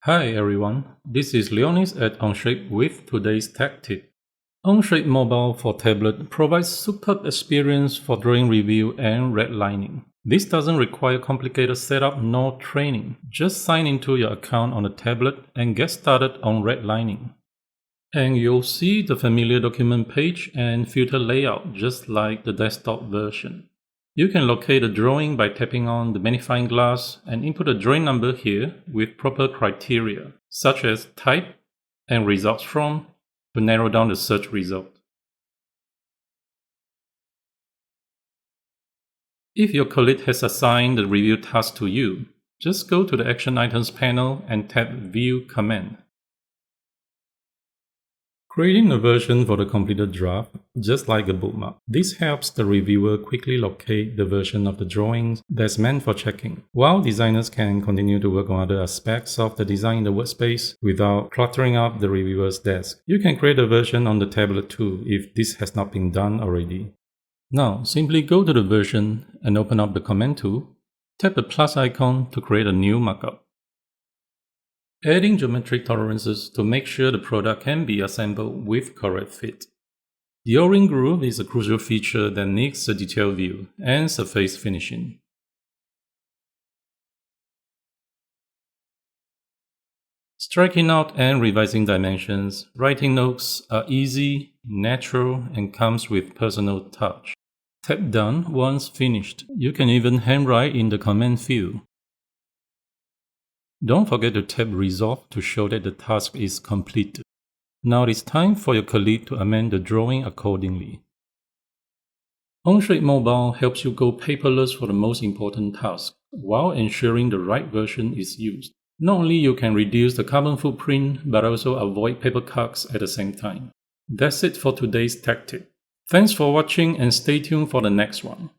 Hi everyone, this is Leonis at Onshape with today's tech tip. Onshape Mobile for tablet provides superb experience for drawing review and redlining. This doesn't require complicated setup nor training. Just sign into your account on the tablet and get started on redlining. And you'll see the familiar document page and filter layout just like the desktop version. You can locate a drawing by tapping on the magnifying glass and input a drawing number here with proper criteria, such as type and results from, to narrow down the search result. If your colleague has assigned the review task to you, just go to the Action Items panel and tap View Command. Creating a version for the completed draft, just like a bookmark. This helps the reviewer quickly locate the version of the drawings that's meant for checking, while designers can continue to work on other aspects of the design in the workspace without cluttering up the reviewer's desk. You can create a version on the tablet too if this has not been done already. Now, simply go to the version and open up the command tool. Tap the plus icon to create a new markup. Adding geometric tolerances to make sure the product can be assembled with correct fit. The O-ring groove is a crucial feature that needs a detailed view and surface finishing. Striking out and revising dimensions, writing notes are easy, natural, and comes with personal touch. Tap Done once finished. You can even handwrite in the command field. Don't forget to tap Resolve to show that the task is completed. Now it's time for your colleague to amend the drawing accordingly. Onshape Mobile helps you go paperless for the most important tasks, while ensuring the right version is used. Not only you can reduce the carbon footprint, but also avoid paper cuts at the same time. That's it for today's tech tip. Thanks for watching and stay tuned for the next one.